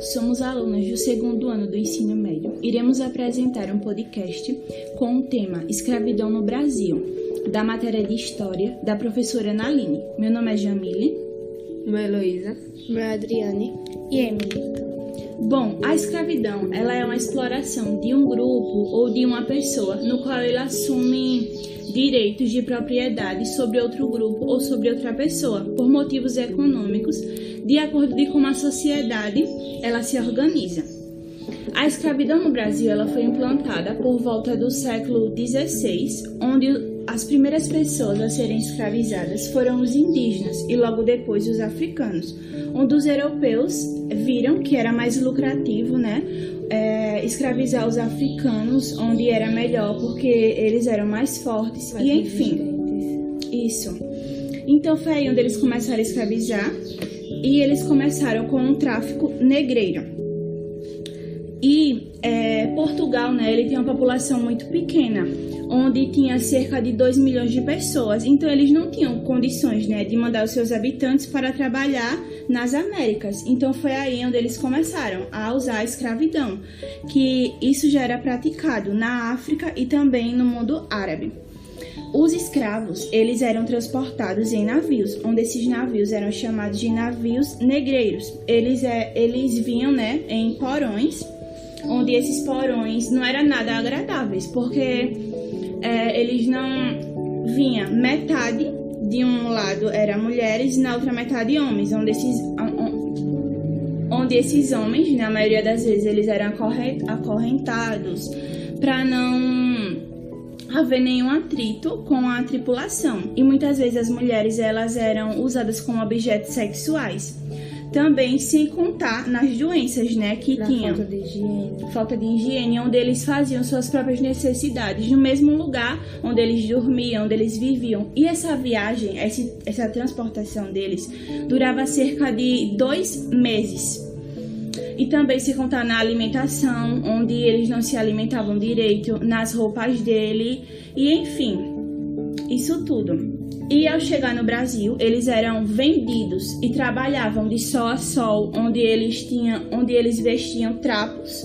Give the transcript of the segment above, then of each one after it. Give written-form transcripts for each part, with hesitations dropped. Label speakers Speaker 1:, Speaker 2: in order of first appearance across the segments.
Speaker 1: somos alunas do segundo ano do ensino médio. Iremos apresentar um podcast com o tema Escravidão no Brasil, da matéria de História da professora Naline. Meu nome é Jamile.
Speaker 2: Meu é Heloísa.
Speaker 3: Meu é Adriane. E Emily.
Speaker 1: Bom, a escravidão ela é uma exploração de um grupo ou de uma pessoa no qual ele assume direitos de propriedade sobre outro grupo ou sobre outra pessoa por motivos econômicos, de acordo com como a sociedade ela se organiza. A escravidão no Brasil ela foi implantada por volta do século XVI, onde as primeiras pessoas a serem escravizadas foram os indígenas e logo depois os africanos, onde os europeus viram que era mais lucrativo, escravizar os africanos, onde era melhor porque eles eram mais fortes e enfim, isso. Então foi aí onde eles começaram a escravizar e eles começaram com um tráfico negreiro. E Portugal, ele tem uma população muito pequena, onde tinha cerca de 2 milhões de pessoas. Então, eles não tinham condições, de mandar os seus habitantes para trabalhar nas Américas. Então, foi aí onde eles começaram a usar a escravidão, que isso já era praticado na África e também no mundo árabe. Os escravos, eles eram transportados em navios, onde esses navios eram chamados de navios negreiros. Eles vinham, em porões, onde esses porões não eram nada agradáveis, porque eles não vinham, metade de um lado era mulheres e na outra metade homens, onde esses homens, na maioria das vezes, eles eram acorrentados para não haver nenhum atrito com a tripulação. E muitas vezes as mulheres elas eram usadas como objetos sexuais. Também sem contar nas doenças, que tinham. Falta de higiene, onde eles faziam suas próprias necessidades, no mesmo lugar onde eles dormiam, onde eles viviam. E essa viagem, essa transportação deles, durava cerca de 2 meses. E também se contar na alimentação, onde eles não se alimentavam direito, nas roupas dele, e enfim, isso tudo. E ao chegar no Brasil, eles eram vendidos e trabalhavam de sol a sol, onde eles vestiam trapos.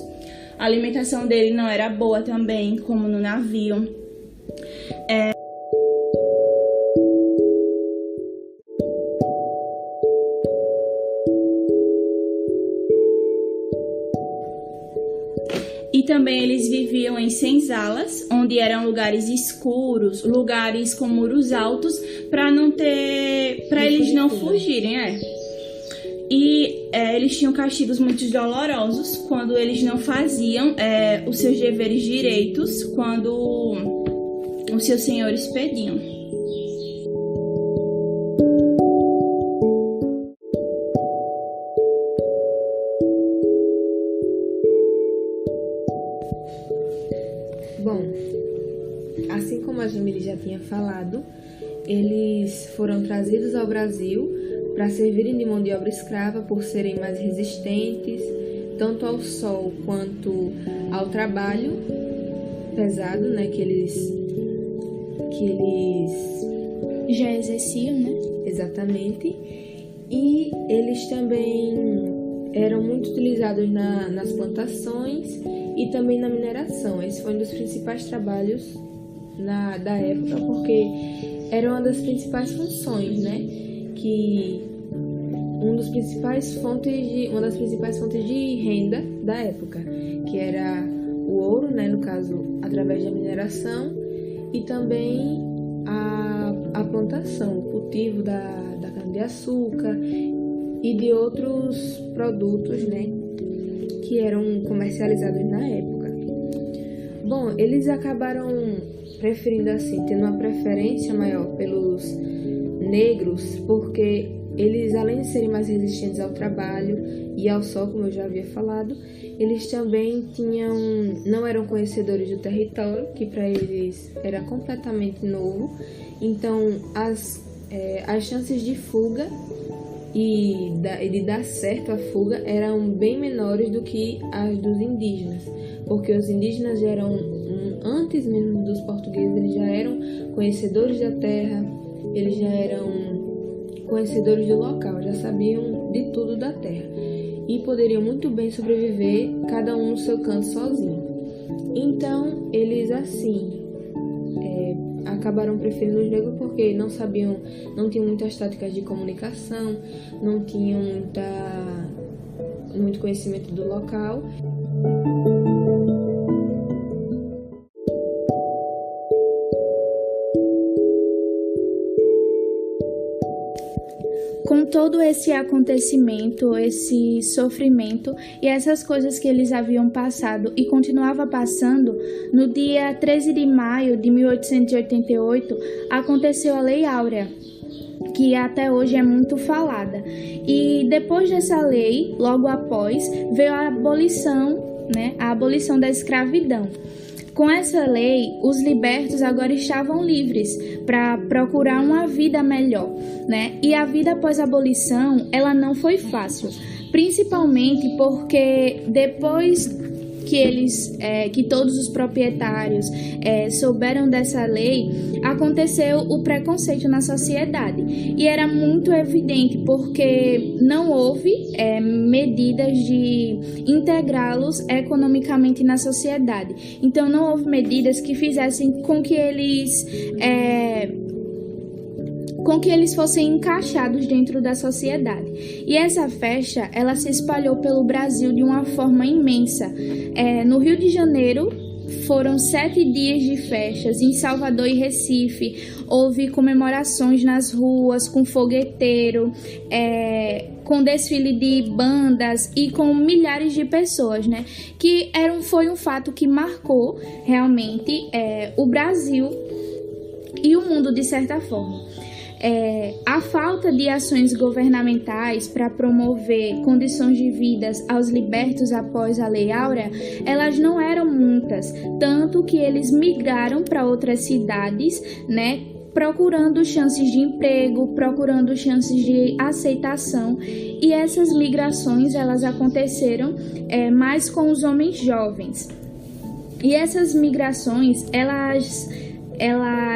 Speaker 1: A alimentação dele não era boa também, como no navio. E também eles viviam em senzalas, onde eram lugares escuros, lugares com muros altos, para eles não fugirem, E eles tinham castigos muito dolorosos quando eles não faziam os seus deveres direitos, quando os seus senhores pediam.
Speaker 2: Bom, assim como a Jamile já tinha falado, eles foram trazidos ao Brasil para servirem de mão de obra escrava por serem mais resistentes, tanto ao sol quanto ao trabalho pesado, que eles
Speaker 3: já exerciam,
Speaker 2: Exatamente. E eles também eram muito utilizados nas plantações e também na mineração. Esse foi um dos principais trabalhos da época, porque era uma das principais funções, que uma das principais fontes de renda da época, que era o ouro, no caso, através da mineração, e também a plantação, o cultivo da cana-de-açúcar e de outros produtos, que eram comercializados na época. Bom, eles acabaram preferindo, tendo uma preferência maior pelos negros, porque eles, além de serem mais resistentes ao trabalho e ao sol, como eu já havia falado, eles também não eram conhecedores do território, que para eles era completamente novo. Então, as chances de fuga e de dar certo a fuga eram bem menores do que as dos indígenas, porque os indígenas já eram, antes mesmo dos portugueses, eles já eram conhecedores da terra, eles já eram conhecedores do local, já sabiam de tudo da terra. e poderiam muito bem sobreviver, cada um no seu canto sozinho. Então, eles assim acabaram preferindo os negros porque não tinham muitas táticas de comunicação, não tinham muito conhecimento do local.
Speaker 1: Com todo esse acontecimento, esse sofrimento e essas coisas que eles haviam passado e continuava passando, no dia 13 de maio de 1888, aconteceu a Lei Áurea, que até hoje é muito falada. E depois dessa lei, logo após, veio a abolição da escravidão. Com essa lei, os libertos agora estavam livres para procurar uma vida melhor, né? E a vida após a abolição, ela não foi fácil, principalmente porque depois que todos os proprietários souberam dessa lei, aconteceu o preconceito na sociedade. E era muito evidente porque não houve medidas de integrá-los economicamente na sociedade. Então, não houve medidas que fizessem com que eles fossem encaixados dentro da sociedade. E essa festa, ela se espalhou pelo Brasil de uma forma imensa. No Rio de Janeiro, foram 7 dias de festas. Em Salvador e Recife, houve comemorações nas ruas, com fogueteiro, com desfile de bandas e com milhares de pessoas, né? Que foi um fato que marcou realmente o Brasil e o mundo de certa forma. A falta de ações governamentais para promover condições de vida aos libertos após a Lei Áurea, elas não eram muitas, tanto que eles migraram para outras cidades, né, procurando chances de emprego, procurando chances de aceitação, e essas migrações elas aconteceram mais com os homens jovens. E essas migrações, ela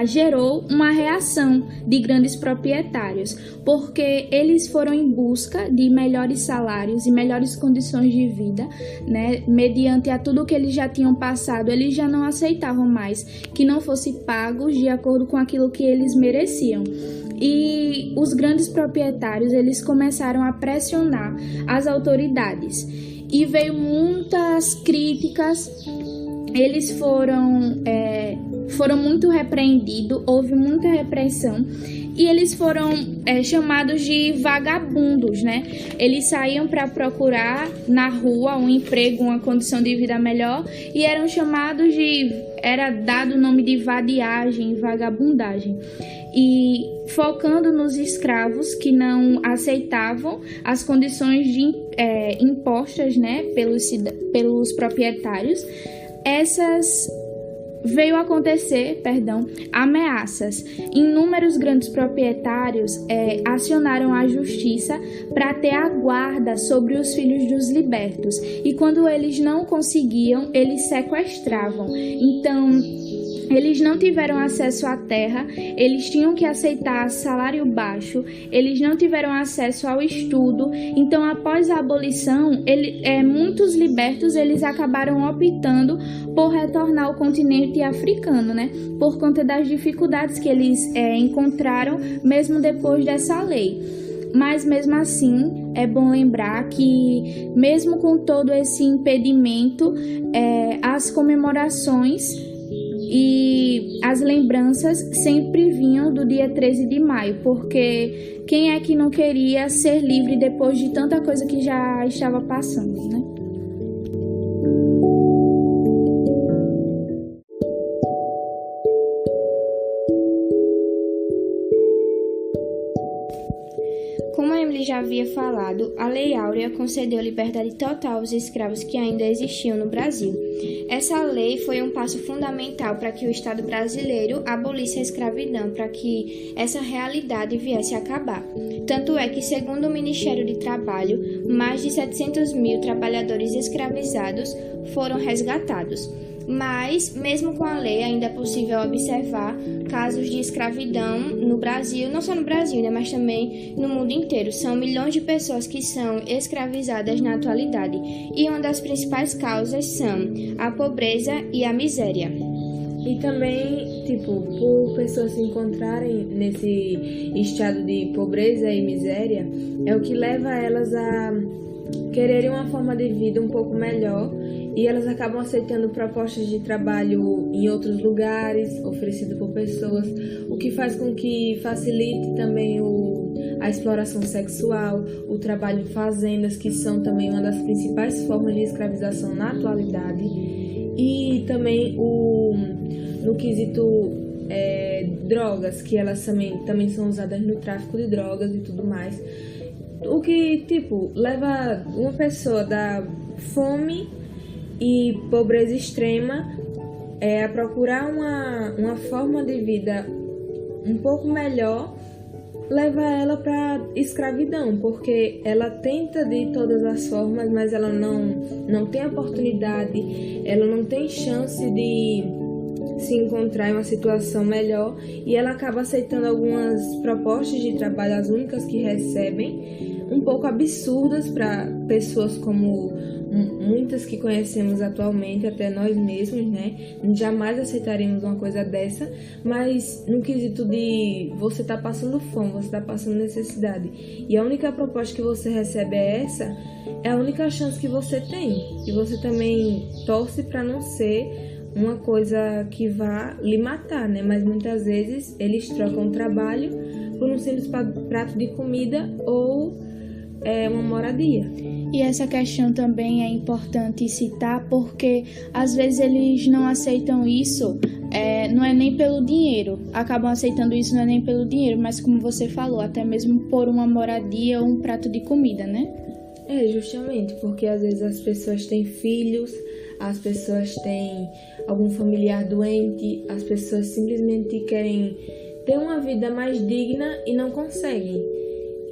Speaker 1: gerou uma reação de grandes proprietários, porque eles foram em busca de melhores salários e melhores condições de vida, né? Mediante a tudo que eles já tinham passado, eles já não aceitavam mais que não fosse pagos de acordo com aquilo que eles mereciam. E os grandes proprietários, eles começaram a pressionar as autoridades. E veio muitas críticas, eles foram muito repreendidos, houve muita repressão e eles foram chamados de vagabundos, né? Eles saíam para procurar na rua um emprego, uma condição de vida melhor e eram chamados era dado o nome de vadiagem, vagabundagem. E focando nos escravos que não aceitavam as condições impostas, né, pelos proprietários, veio acontecer, ameaças. Inúmeros grandes proprietários acionaram a justiça para ter a guarda sobre os filhos dos libertos. E quando eles não conseguiam, eles sequestravam. Então, eles não tiveram acesso à terra, eles tinham que aceitar salário baixo, eles não tiveram acesso ao estudo. Então, após a abolição, muitos libertos eles acabaram optando por retornar ao continente africano, né? Por conta das dificuldades que eles encontraram mesmo depois dessa lei. Mas mesmo assim, é bom lembrar que mesmo com todo esse impedimento, as comemorações e as lembranças sempre vinham do dia 13 de maio, porque quem é que não queria ser livre depois de tanta coisa que já estava passando, né?
Speaker 3: Como a Emily já havia falado, a Lei Áurea concedeu liberdade total aos escravos que ainda existiam no Brasil. Essa lei foi um passo fundamental para que o Estado brasileiro abolisse a escravidão, para que essa realidade viesse a acabar. Tanto é que, segundo o Ministério do Trabalho, mais de 700 mil trabalhadores escravizados foram resgatados. Mas, mesmo com a lei, ainda é possível observar casos de escravidão no Brasil, não só no Brasil, né, mas também no mundo inteiro. São milhões de pessoas que são escravizadas na atualidade. E uma das principais causas são a pobreza e a miséria.
Speaker 2: E também, por pessoas se encontrarem nesse estado de pobreza e miséria, é o que leva elas a quererem uma forma de vida um pouco melhor, e elas acabam aceitando propostas de trabalho em outros lugares, oferecido por pessoas, o que faz com que facilite também a exploração sexual, o trabalho em fazendas, que são também uma das principais formas de escravização na atualidade, e também no quesito drogas, que elas também são usadas no tráfico de drogas e tudo mais. O que, leva uma pessoa da fome e pobreza extrema a procurar uma forma de vida um pouco melhor, leva ela para escravidão, porque ela tenta de todas as formas, mas ela não tem oportunidade, ela não tem chance de se encontrar em uma situação melhor, e ela acaba aceitando algumas propostas de trabalho, as únicas que recebem, um pouco absurdas para pessoas como muitas que conhecemos atualmente, até nós mesmos, né? Jamais aceitaríamos uma coisa dessa, mas no quesito de você tá passando fome, você tá passando necessidade, e a única proposta que você recebe é essa, é a única chance que você tem, e você também torce para não ser uma coisa que vá lhe matar, né? Mas muitas vezes eles trocam o trabalho por um simples prato de comida ou uma moradia.
Speaker 1: E essa questão também é importante citar, porque às vezes eles não aceitam isso, não é nem pelo dinheiro, acabam aceitando isso não é nem pelo dinheiro, mas como você falou, até mesmo por uma moradia ou um prato de comida, né?
Speaker 2: Justamente, porque às vezes as pessoas têm filhos, as pessoas têm algum familiar doente, as pessoas simplesmente querem ter uma vida mais digna e não conseguem.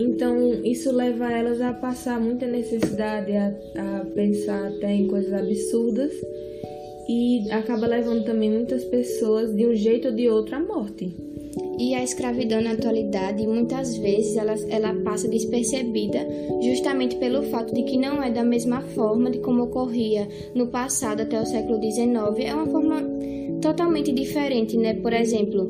Speaker 2: Então, isso leva elas a passar muita necessidade, a pensar até em coisas absurdas, e acaba levando também muitas pessoas, de um jeito ou de outro, à morte.
Speaker 3: E a escravidão na atualidade, muitas vezes, ela passa despercebida justamente pelo fato de que não é da mesma forma de como ocorria no passado até o século XIX. É uma forma totalmente diferente, né? Por exemplo,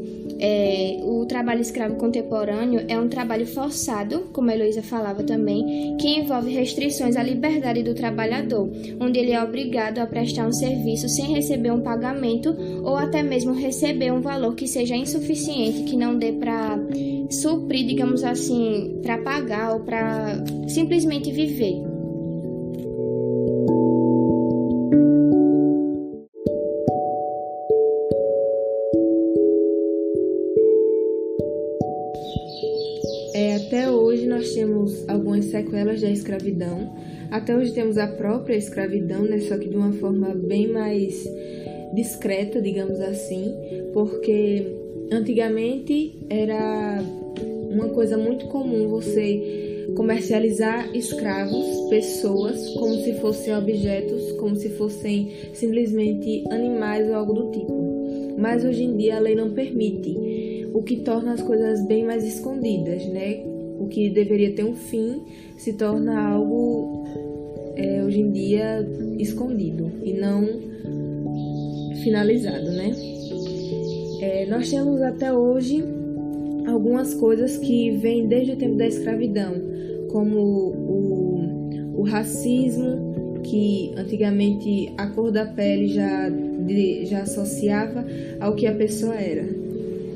Speaker 3: o trabalho escravo contemporâneo é um trabalho forçado, como a Heloísa falava também, que envolve restrições à liberdade do trabalhador, onde ele é obrigado a prestar um serviço sem receber um pagamento, ou até mesmo receber um valor que seja insuficiente, que não dê para suprir, digamos assim, para pagar ou para simplesmente viver.
Speaker 2: Até hoje nós temos algumas sequelas da escravidão. Até hoje temos a própria escravidão, né? Só que de uma forma bem mais discreta, digamos assim, porque antigamente era uma coisa muito comum você comercializar escravos, pessoas, como se fossem objetos, como se fossem simplesmente animais ou algo do tipo. Mas hoje em dia a lei não permite, o que torna as coisas bem mais escondidas, né? O que deveria ter um fim se torna algo, hoje em dia, escondido e não finalizado, né? Nós temos até hoje algumas coisas que vêm desde o tempo da escravidão, como o racismo, que antigamente a cor da pele já associava ao que a pessoa era.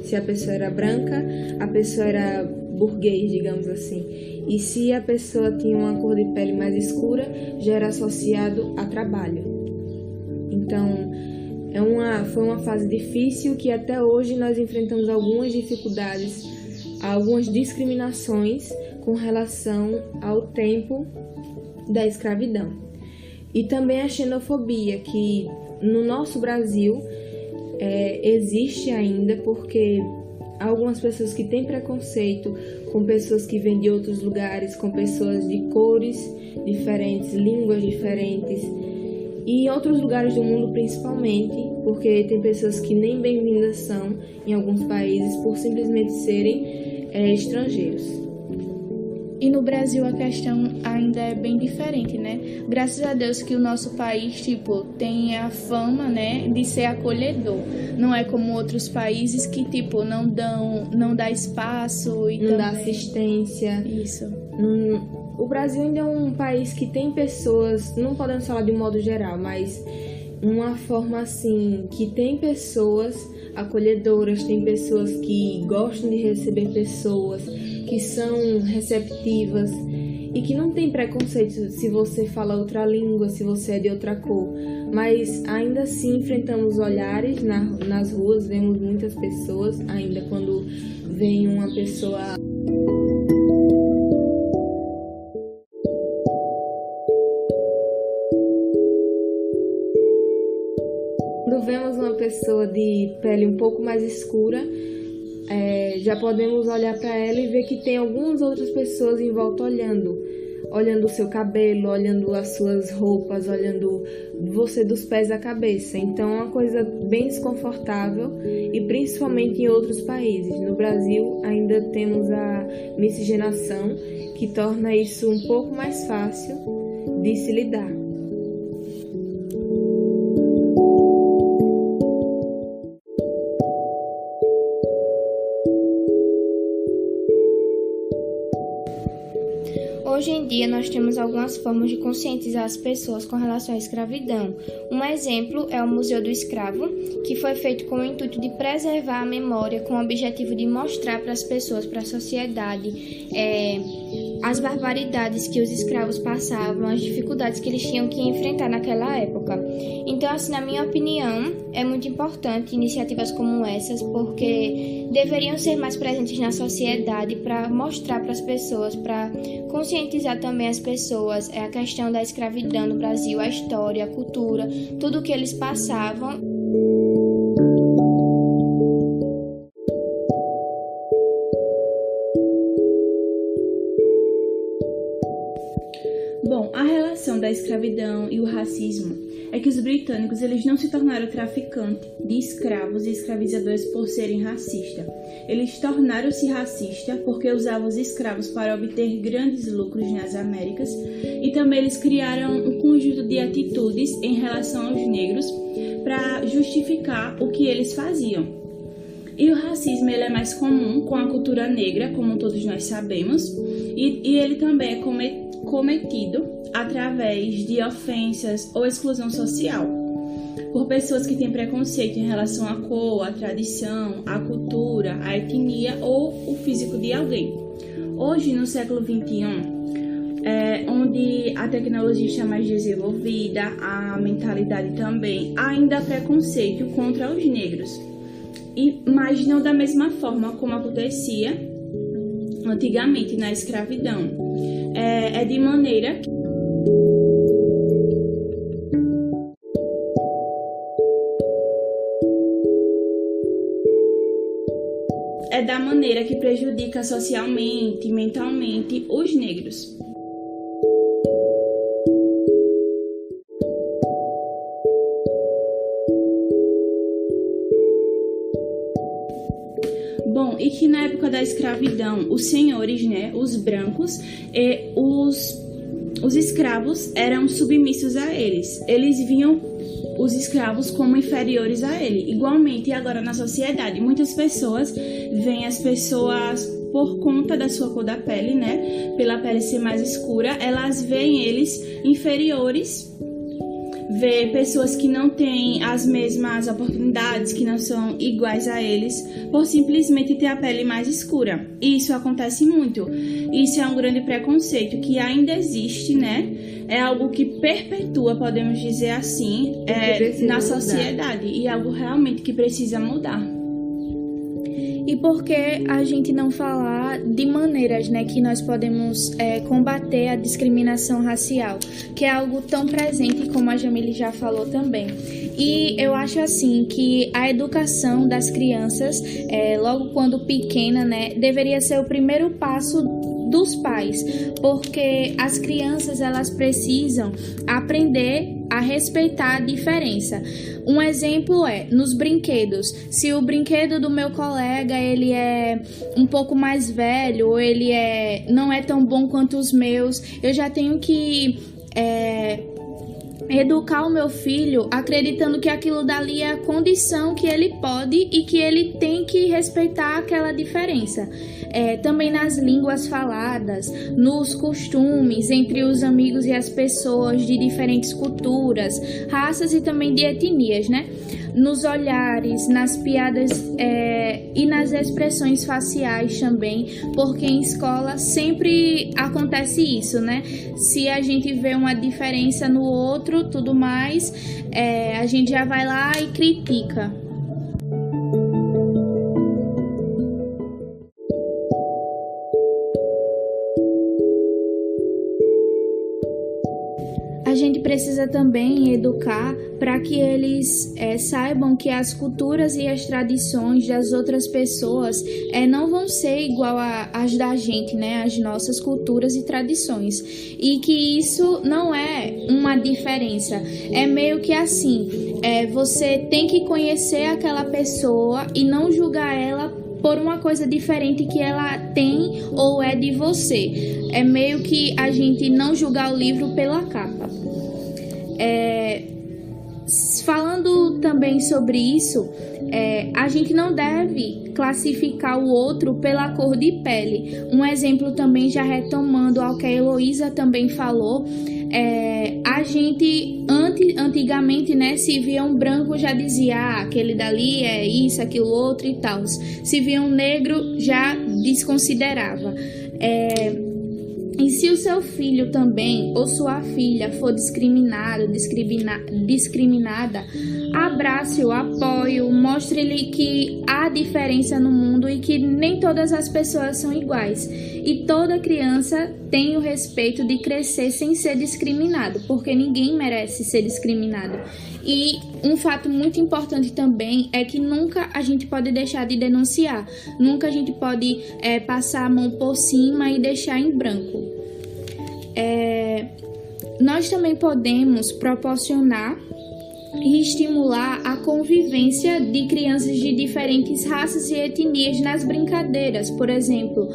Speaker 2: Se a pessoa era branca, a pessoa era burguês, digamos assim. E se a pessoa tinha uma cor de pele mais escura, já era associado a trabalho. Então, foi uma fase difícil que até hoje nós enfrentamos algumas dificuldades, algumas discriminações com relação ao tempo da escravidão. E também a xenofobia, que no nosso Brasil existe ainda, porque algumas pessoas que têm preconceito com pessoas que vêm de outros lugares, com pessoas de cores diferentes, línguas diferentes, e em outros lugares do mundo principalmente, porque tem pessoas que nem bem-vindas são em alguns países por simplesmente serem estrangeiros.
Speaker 1: E no Brasil a questão ainda é bem diferente, né? Graças a Deus que o nosso país, tem a fama, né, de ser acolhedor. Não é como outros países que, não dá espaço e
Speaker 2: não dá assistência.
Speaker 1: Isso.
Speaker 2: O Brasil ainda é um país que tem pessoas, não podemos falar de um modo geral, mas uma forma assim, que tem pessoas acolhedoras, tem pessoas que gostam de receber pessoas, que são receptivas e que não tem preconceito se você fala outra língua, se você é de outra cor. Mas ainda assim enfrentamos olhares nas ruas, vemos muitas pessoas, ainda quando vem uma pessoa... Quando vemos uma pessoa de pele um pouco mais escura, já podemos olhar para ela e ver que tem algumas outras pessoas em volta olhando o seu cabelo, olhando as suas roupas, olhando você dos pés à cabeça. Então é uma coisa bem desconfortável e principalmente em outros países. No Brasil ainda temos a miscigenação, que torna isso um pouco mais fácil de se lidar.
Speaker 3: Hoje em dia, nós temos algumas formas de conscientizar as pessoas com relação à escravidão. Um exemplo é o Museu do Escravo, que foi feito com o intuito de preservar a memória, com o objetivo de mostrar para as pessoas, para a sociedade, as barbaridades que os escravos passavam, as dificuldades que eles tinham que enfrentar naquela época. Então, assim, na minha opinião, é muito importante iniciativas como essas, porque deveriam ser mais presentes na sociedade para mostrar para as pessoas, para conscientizar também as pessoas a questão da escravidão no Brasil, a história, a cultura, tudo o que eles passavam.
Speaker 1: Bom, a relação da escravidão e o racismo é que os britânicos eles não se tornaram traficantes de escravos e escravizadores por serem racistas. Eles tornaram-se racistas porque usavam os escravos para obter grandes lucros nas Américas, e também eles criaram um conjunto de atitudes em relação aos negros para justificar o que eles faziam. E o racismo ele é mais comum com a cultura negra, como todos nós sabemos, e ele também é cometido através de ofensas ou exclusão social, por pessoas que têm preconceito em relação à cor, à tradição, à cultura, à etnia ou o físico de alguém. Hoje, no século XXI, onde a tecnologia está mais desenvolvida, a mentalidade também, ainda há preconceito contra os negros, mas não da mesma forma como acontecia antigamente na escravidão. É de maneira que prejudica socialmente, mentalmente os negros. Bom, e que na época da escravidão, os senhores, os brancos, os escravos eram submissos a eles. Eles viam os escravos como inferiores a ele. Igualmente, agora na sociedade, muitas pessoas veem as pessoas por conta da sua cor da pele, pela pele ser mais escura, elas veem eles inferiores. Ver pessoas que não têm as mesmas oportunidades, que não são iguais a eles, por simplesmente ter a pele mais escura. E isso acontece muito. Isso é um grande preconceito que ainda existe, É algo que perpetua, podemos dizer assim, na sociedade. E é algo realmente que precisa mudar. E por que a gente não falar de maneiras, que nós podemos combater a discriminação racial, que é algo tão presente, como a Jamile já falou também. E eu acho assim que a educação das crianças, logo quando pequena, deveria ser o primeiro passo dos pais, porque as crianças elas precisam aprender a respeitar a diferença. Um exemplo é nos brinquedos. Se o brinquedo do meu colega ele é um pouco mais velho ou ele não é tão bom quanto os meus, eu já tenho que educar o meu filho acreditando que aquilo dali é a condição que ele pode e que ele tem que respeitar aquela diferença. Também nas línguas faladas, nos costumes entre os amigos e as pessoas de diferentes culturas, raças e também de etnias, né? Nos olhares, nas piadas e nas expressões faciais também, porque em escola sempre acontece isso, né? Se a gente vê uma diferença no outro, tudo mais, a gente já vai lá e critica. A gente precisa também educar para que eles saibam que as culturas e as tradições das outras pessoas não vão ser igual às da gente, né? As nossas culturas e tradições. E que isso não é uma diferença. É meio que assim, você tem que conhecer aquela pessoa e não julgar ela por uma coisa diferente que ela tem ou é de você. É meio que a gente não julgar o livro pela capa. Falando também sobre isso, a gente não deve classificar o outro pela cor de pele. Um exemplo também, já retomando ao que a Heloísa também falou, a gente antigamente, né, se via um branco já dizia aquele dali é isso, aquilo outro e tal. Se via um negro já desconsiderava. E se o seu filho também ou sua filha for discriminada, abrace-o, apoie-o, mostre-lhe que há diferença no mundo e que nem todas as pessoas são iguais. E toda criança tem o respeito de crescer sem ser discriminado, porque ninguém merece ser discriminado. E um fato muito importante também é que nunca a gente pode deixar de denunciar, nunca a gente pode passar a mão por cima e deixar em branco. Nós também podemos proporcionar e estimular a convivência de crianças de diferentes raças e etnias nas brincadeiras, por exemplo,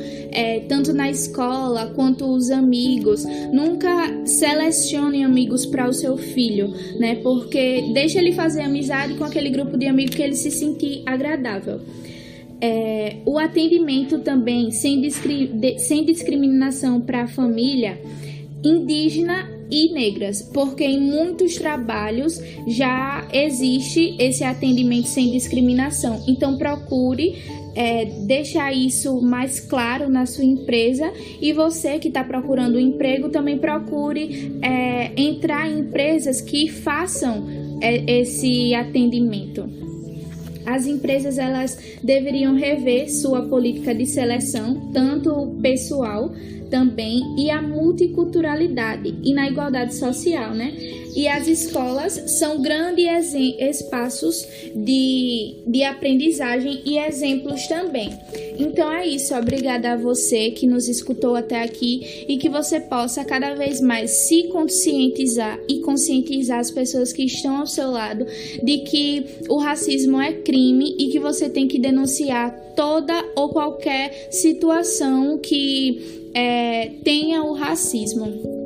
Speaker 1: tanto na escola quanto os amigos. Nunca selecione amigos para o seu filho, né? Porque deixa ele fazer amizade com aquele grupo de amigos que ele se sentir agradável. O atendimento também sem discriminação para a família indígena e negras, porque em muitos trabalhos já existe esse atendimento sem discriminação. Então procure deixar isso mais claro na sua empresa, e você que está procurando um emprego também procure entrar em empresas que façam esse atendimento. As empresas elas deveriam rever sua política de seleção, tanto pessoal também, e a multiculturalidade e na igualdade social, né? E as escolas são grandes espaços de aprendizagem e exemplos também. Então é isso, obrigada a você que nos escutou até aqui e que você possa cada vez mais se conscientizar e conscientizar as pessoas que estão ao seu lado de que o racismo é crime e que você tem que denunciar toda ou qualquer situação que tenha o racismo.